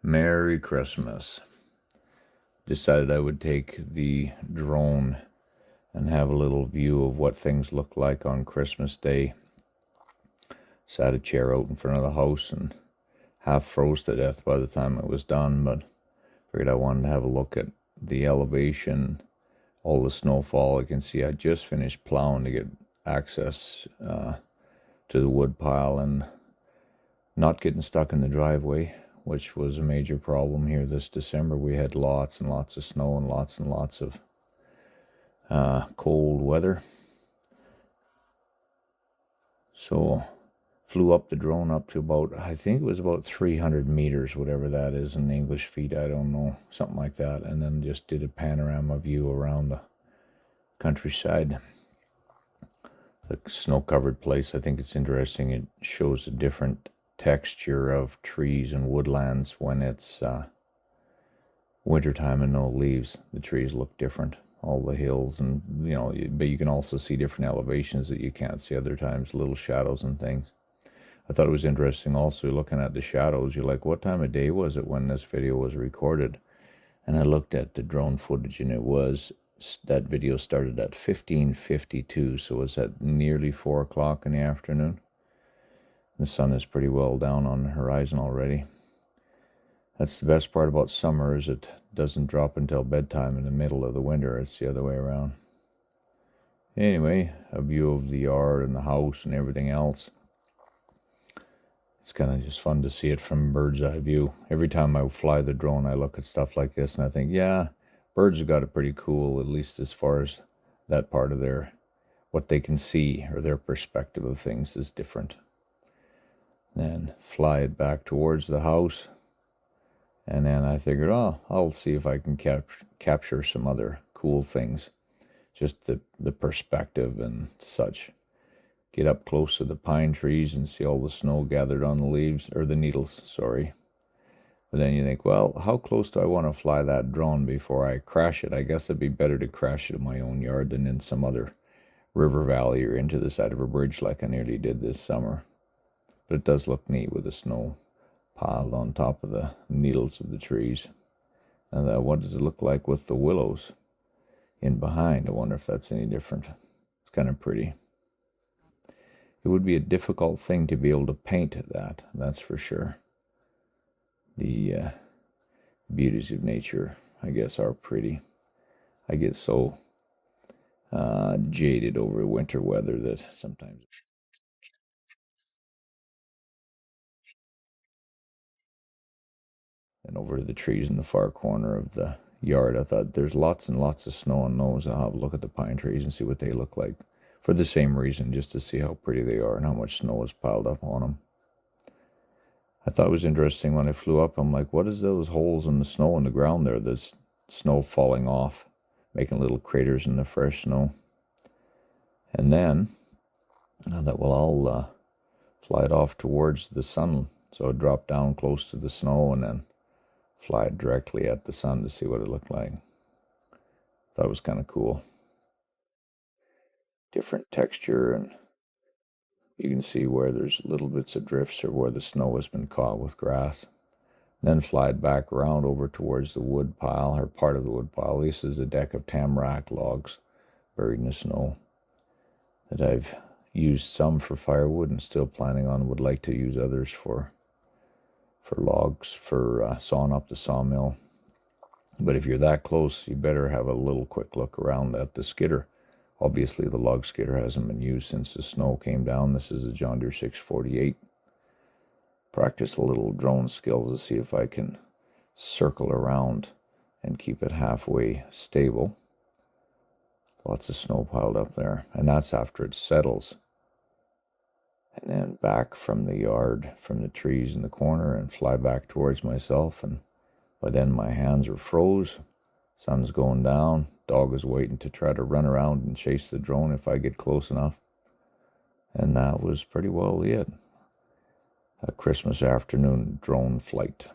Merry Christmas. Decided I would take the drone and have a little view of what things look like on Christmas Day. Sat a chair out in front of the house and half froze to death by the time it was done, but figured I wanted to have a look at the elevation, all the snowfall. I can see I just finished plowing to get access to the wood pile and not getting stuck in the driveway, which was a major problem here this December. We had lots and lots of snow and lots of cold weather. So flew up the drone up to about, I think it was about 300 meters, whatever that is in English feet, I don't know, something like that. And then just did a panorama view around the countryside. The snow-covered place, I think it's interesting. It shows a different texture of trees and woodlands when it's wintertime and no leaves. The trees look different, all the hills, and but you can also see different elevations that you can't see other times, little shadows and things. I thought it was interesting also looking at the shadows. You're like, what time of day was it when this video was recorded? And I looked at the drone footage, and that video started at 15:52, so it's at nearly 4 o'clock in the afternoon. The sun is pretty well down on the horizon already. That's the best part about summer, is it doesn't drop until bedtime in the middle of the winter. It's the other way around. Anyway, a view of the yard and the house and everything else. It's kind of just fun to see it from a bird's eye view. Every time I fly the drone, I look at stuff like this and I think, yeah, birds have got it pretty cool, at least as far as that part of what they can see, or their perspective of things is different. Then fly it back towards the house. And then I figured, I'll see if I can capture some other cool things. Just the perspective and such. Get up close to the pine trees and see all the snow gathered on the leaves, or the needles, sorry. But then you think, well, how close do I want to fly that drone before I crash it? I guess it'd be better to crash it in my own yard than in some other river valley or into the side of a bridge like I nearly did this summer. But it does look neat with the snow piled on top of the needles of the trees. And what does it look like with the willows in behind? I wonder if that's any different. It's kind of pretty. It would be a difficult thing to be able to paint that's for sure. The beauties of nature, I guess, are pretty. I get so jaded over winter weather that sometimes. And over to the trees in the far corner of the yard, I thought there's lots and lots of snow on those. I'll have a look at the pine trees and see what they look like. For the same reason, just to see how pretty they are and how much snow is piled up on them. I thought it was interesting when I flew up. I'm like, what is those holes in the snow on the ground there? There's snow falling off, making little craters in the fresh snow. And then I thought, well, I'll fly it off towards the sun. So it dropped down close to the snow and then fly it directly at the sun to see what it looked like. Thought it was kind of cool. Different texture, and you can see where there's little bits of drifts or where the snow has been caught with grass. Then fly it back around over towards the wood pile, or part of the wood pile. This is a deck of tamarack logs buried in the snow that I've used some for firewood and still planning on, would like to use others for logs, for sawing up the sawmill. But if you're that close, you better have a little quick look around at the skidder. Obviously, the log skidder hasn't been used since the snow came down. This is a John Deere 648. Practice a little drone skills to see if I can circle around and keep it halfway stable. Lots of snow piled up there, and that's after it settles. And then back from the yard, from the trees in the corner, and fly back towards myself. And by then my hands are froze. Sun's going down. Dog is waiting to try to run around and chase the drone if I get close enough. And that was pretty well it. A Christmas afternoon drone flight.